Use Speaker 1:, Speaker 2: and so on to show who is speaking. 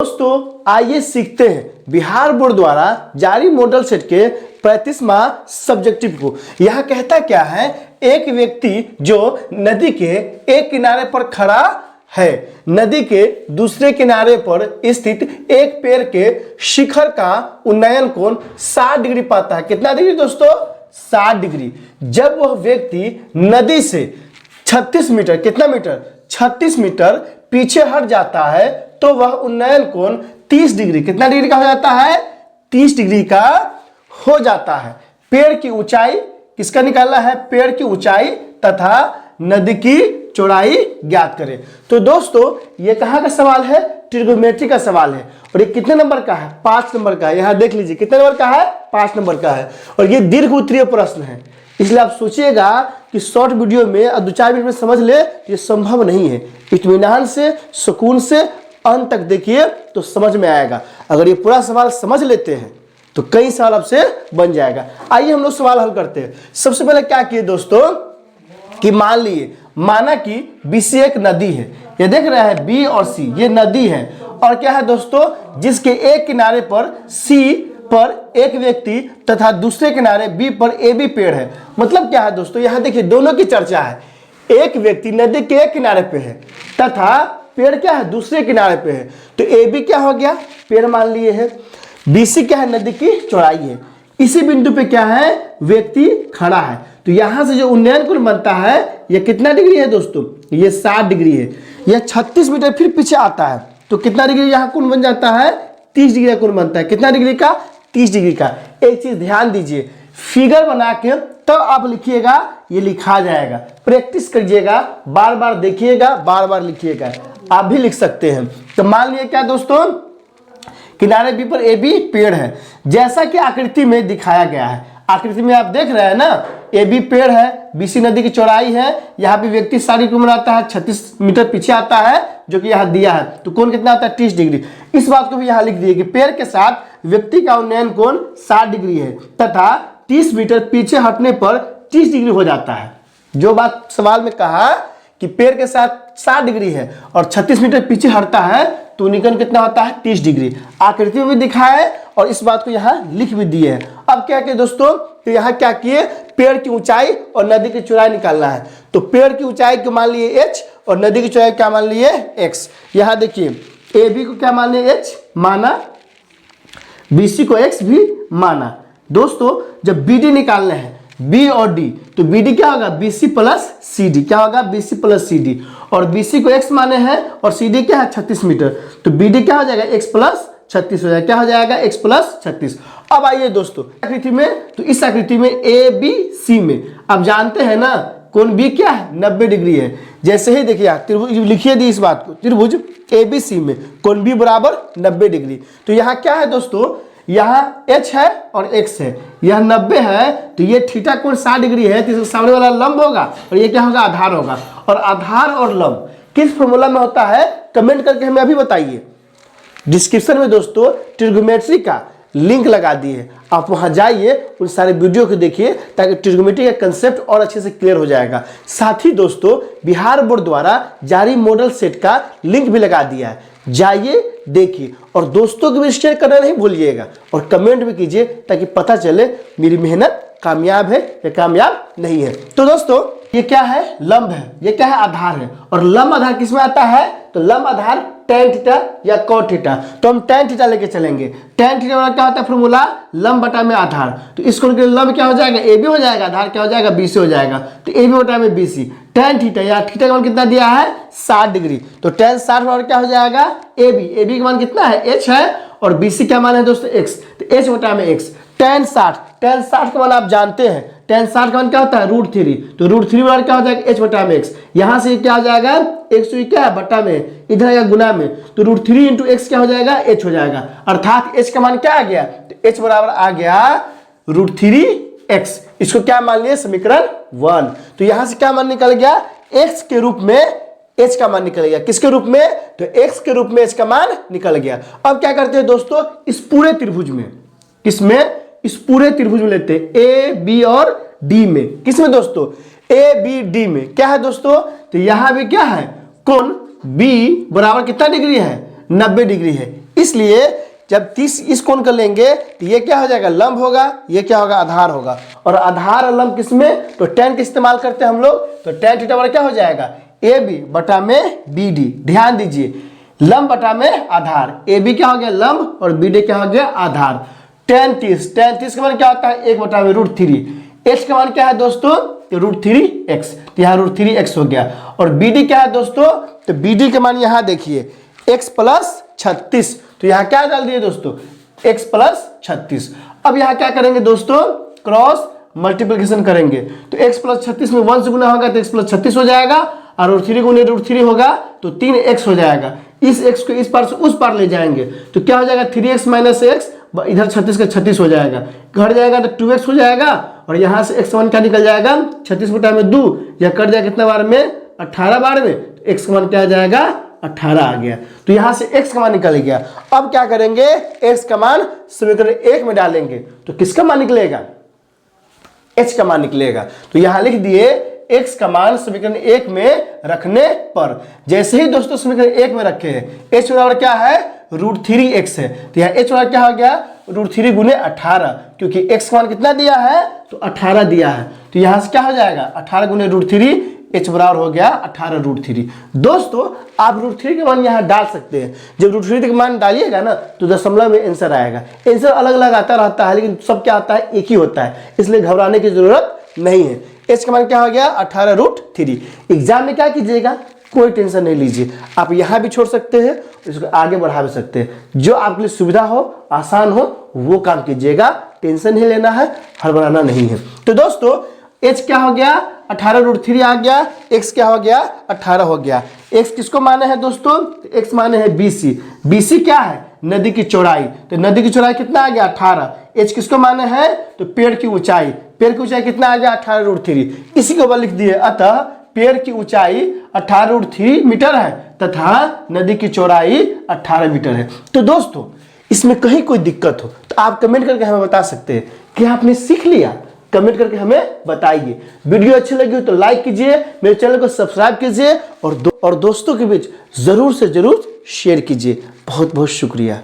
Speaker 1: दोस्तों आइए सीखते हैं बिहार बोर्ड द्वारा जारी मॉडल सेट के 35वां सब्जेक्टिव को। यह कहता क्या है, एक व्यक्ति जो नदी के एक किनारे पर खड़ा है, नदी के दूसरे किनारे पर स्थित एक पेड़ के शिखर का उन्नयन कोण 60 डिग्री पाता है। कितना डिग्री दोस्तों? 60 डिग्री। जब वह व्यक्ति नदी से 36 मीटर, कितना मीटर? 36 मीटर पीछे हट जाता है तो वह उन्नयन कोण 30 डिग्री, कितना डिग्री का हो जाता है? 30 डिग्री का हो जाता है। पेड़ की ऊंचाई किसका निकालना है? पेड़ की ऊंचाई तथा नदी की चौड़ाई ज्ञात करें। तो दोस्तों ये कहाँ का सवाल है? ट्रिग्नोमेट्री का सवाल है। और ये कितने नंबर का है? 5 नंबर का है। यहाँ देख लीजिए कितने नंबर का है? 5 नंबर का है। और ये दीर्घ उत्तरीय प्रश्न है, इसलिए आप सोचिएगा कि शॉर्ट वीडियो में अब 2-4 मिनट में समझ ले, ये संभव नहीं है। इत्मीनान से, सुकून से अंत तक देखिए तो समझ में आएगा। अगर ये पूरा सवाल समझ लेते हैं तो कई साल आपसे बन जाएगा। आइए हम लोग सवाल हल करते हैं। सबसे पहले क्या किए दोस्तों कि माना कि BC एक नदी है। ये देख रहे हैं B और C, ये नदी है। और क्या है दोस्तों, जिसके एक किनारे पर C पर एक व्यक्ति तथा दूसरे किनारे B पर AB पेड़ है। मतलब क्या है दोस्तों, यहाँ देखिए दोनों की चर्चा है। एक व्यक्ति नदी के एक किनारे पे है तथा पेड़ क्या है? दूसरे किनारे पे है। तो AB क्या हो गया? पेड़ मान लिए है। BC क्या है? नदी की चौड़ाई है। इसी बिंदु पे क्या है? व्यक्ति खड़ा है। तो यहां से जो उन्नयन कोण बनता है ये कितना डिग्री है दोस्तों? ये 60 डिग्री है। यह 36 मीटर फिर पीछे आता है तो कितना डिग्री यहाँ कोण बन जाता है? 30 डिग्री का कोण बनता है। कितना डिग्री का? 30 डिग्री का। एक चीज ध्यान दीजिए, फिगर बना के तब आप लिखिएगा, ये लिखा जाएगा। प्रैक्टिस करिएगा, बार बार देखिएगा, बार बार लिखिएगा। आप भी लिख सकते हैं। तो मान लिया क्या दोस्तों, किनारे B पर AB पेड़ है, जैसा कि आकृति में दिखाया गया है। आकृति में आप देख रहे हैं ना, AB पेड़ है, BC नदी की चौड़ाई है। यहाँ पे व्यक्ति 60 कोण आता है, 36 मीटर पीछे आता है, जो कि यहाँ दिया है। तो कोण कितना आता है? 30 डिग्री। इस बात को भी यहाँ लिख दिए कि पेड़ के साथ व्यक्ति का उन्नयन कोण 60 डिग्री है तथा 30 मीटर पीछे हटने पर 30 डिग्री हो जाता है। जो बात सवाल में कहा कि पेड़ के साथ 60 डिग्री है और 36 मीटर पीछे हटता है तो उन्नयन कितना होता है? 30 डिग्री। आकृति में भी दिखा है और इस बात को यहाँ लिख भी दिए है। अब क्या किए दोस्तों, तो यहाँ क्या किए, पेड़ की ऊंचाई और नदी की चौड़ाई निकालना है। तो पेड़ की ऊंचाई को मान लिए h और नदी की चौड़ाई क्या मान लिए? x। यहाँ देखिए AB को क्या मान लिए? h माना, BC को x भी माना। दोस्तों जब BD निकालना है, B और D, तो BD क्या होगा? BC plus CD। क्या होगा? BC plus CD। और BC को x माने हैं और CD क्या है? 36 मीटर। तो BD क्या हो जाएगा? x प्लस 36 हो जाएगा। क्या हो जाएगा? x plus 36। अब आइए दोस्तों आकृति में, तो इस आकृति में ABC में अब जानते हैं ना कोण B क्या है? 90 डिग्री है। जैसे ही देखिए त्रिभुज लिखिए दी इस बात को, त्रिभुज ABC में कोण B बराबर 90 डिग्री। तो यहाँ क्या है दोस्तों, यहाँ h है और x है, यह 90 है तो ये थीटा कोण 60 डिग्री है, तो इसके सामने वाला लंब होगा और ये क्या होगा? आधार होगा। और आधार और लंब किस फॉर्मूला में होता है कमेंट करके हमें अभी बताइए। डिस्क्रिप्शन में दोस्तों ट्रिग्नोमेट्री का लिंक लगा दिए, आप वहां जाइए, उन सारे वीडियो को देखिए ताकि ट्रिग्नोमेट्री का कंसेप्ट और अच्छे से क्लियर हो जाएगा। साथ ही दोस्तों बिहार बोर्ड द्वारा जारी मॉडल सेट का लिंक भी लगा दिया है, जाइए देखिए और दोस्तों को भी शेयर करना नहीं भूलिएगा और कमेंट भी कीजिए ताकि पता चले मेरी मेहनत कामयाब है या कामयाब नहीं है। तो दोस्तों ये क्या है? लंब है। ये क्या है? आधार है। और लंब आधार किसमें आता है? तो लंब आधार tan थीटा या cot थीटा। तो हम tan थीटा लेके चलेंगे। tan थीटा वाला क्या होता है फॉर्मूला? लंब बटा में आधार। तो इस कोण के लंब क्या हो जाएगा? AB हो जाएगा, आधार क्या हो जाएगा? BC हो जाएगा। तो AB बटा में BC। tan थीटा या थीटा का मान कितना दिया है? 60 डिग्री। तो tan 60 बराबर क्या हो जाएगा? AB का मान कितना है? h है और BC क्या मान है दोस्तों? x। तो h बटा में x। tan 60 का मान आप जानते हैं, tan 60 का मान क्या होता है? √3। तो √3 बराबर क्या हो जाएगा? h बटा में x। यहाँ से क्या हो जाएगा? x तो क्या है? बटा में, इधर आएगा गुना में, तो √3 इंटू x क्या हो जाएगा? h हो जाएगा। अर्थात h का मान क्या आ गया? तो h बराबर आ गया √3x। इसको क्या मान लिया? समीकरण 1। तो यहाँ से क्या मान निकल गया? x के रूप में h का मान निकल गया। किसके रूप में? तो x के रूप में h का मान निकल गया। अब क्या करते हैं दोस्तों, इस पूरे त्रिभुज में, किसमें? इस पूरे त्रिभुज में लेते हैं A, B और D में। किसमें दोस्तों? A, B, D में। क्या है दोस्तों? तो यहां भी क्या है? कोण B बराबर कितना डिग्री है? 90 डिग्री है। इसलिए जब 30 इस कोण का लेंगे तो ये क्या हो जाएगा, लंब होगा, ये क्या होगा, आधार होगा। और आधार और लंब किसमें, तो tan का इस्तेमाल करते हैं हम लोग, तो tan थीटा बराबर क्या हो जाएगा, AB बटा में BD। ध्यान दीजिए, लंब बटा में आधार, AB क्या हो गया लंब और BD क्या हो गया आधार। tan 30 का मान क्या होता है, 1 बटा में √3। x का मान क्या है दोस्तों, √3x, तो यहाँ √3x हो गया। और BD क्या है दोस्तों, तो BD का मान यहाँ देखिए x प्लस 36, तो यहाँ क्या डाल दिए दोस्तों, x प्लस 36। अब यहाँ क्या करेंगे दोस्तों, क्रॉस मल्टीप्लिकेशन करेंगे, तो x प्लस 36 में 1 से गुना होगा तो x प्लस 36 हो जाएगा, और √3 गुने √3 होगा तो 3x हो जाएगा। इस x को इस पार से उस पार ले जाएंगे तो क्या हो जाएगा, 3x माइनस x, इधर 36 का 36 हो जाएगा, घट जाएगा तो 2x हो जाएगा, और यहाँ से x का मान क्या निकल जाएगा, 36 बटा में 2, यह कट जाएगा कितना बार में, 18 बार में, तो x का मान क्या आ जाएगा, 18 आ गया। तो यहाँ से x का मान निकल गया। अब क्या करेंगे, x का मान समीकरण 1 में डालेंगे तो किसका मान निकलेगा, h का मान निकलेगा। तो यहाँ लिख दिए x का मान समीकरण 1 में रखने पर, जैसे ही दोस्तों समीकरण 1 में रखे हैं, h बराबर क्या है, √3x है, तो यहाँ h बराबर क्या हो गया, √3 गुने 18, क्योंकि x का मान कितना दिया है, तो 18 दिया है, तो यहाँ से क्या हो जाएगा, 18 गुने √3, h बराबर हो गया 18√3। दोस्तों आप √3 के मान यहाँ डाल सकते हैं, जब √3 के मान डालिएगा ना तो दशमलव में आंसर आएगा। आंसर अलग अलग आता रहता है लेकिन सब क्या आता है, एक ही होता है, इसलिए घबराने की जरूरत नहीं है। h का मान क्या हो गया, 18√3। एग्जाम में क्या कीजिएगा, कोई टेंशन नहीं लीजिए, आप यहाँ भी छोड़ सकते हैं, इसको आगे बढ़ा भी सकते हैं, जो आपके लिए सुविधा हो, आसान हो, वो काम कीजिएगा, टेंशन नहीं लेना है, हड़बड़ाना नहीं है। तो दोस्तों h क्या हो गया, 18√3 आ गया, x क्या हो गया, 18 हो गया। x किसको माने हैं दोस्तों, x माने हैं BC। BC क्या है, नदी की चौड़ाई, तो नदी की चौड़ाई कितना आ गया, 18। h किसको माने हैं, तो पेड़ की ऊंचाई, पेड़ की ऊंचाई कितना आ गया, 18√3। इसी के ऊपर लिख दिए, अतः पेड़ की ऊंचाई 18√3 मीटर है तथा नदी की चौड़ाई 18 मीटर है। तो दोस्तों इसमें कहीं कोई दिक्कत हो तो आप कमेंट करके हमें बता सकते हैं कि आपने सीख लिया, कमेंट करके हमें बताइए। वीडियो अच्छी लगी हो तो लाइक कीजिए, मेरे चैनल को सब्सक्राइब कीजिए, और दोस्तों के बीच जरूर से जरूर शेयर कीजिए। बहुत बहुत शुक्रिया।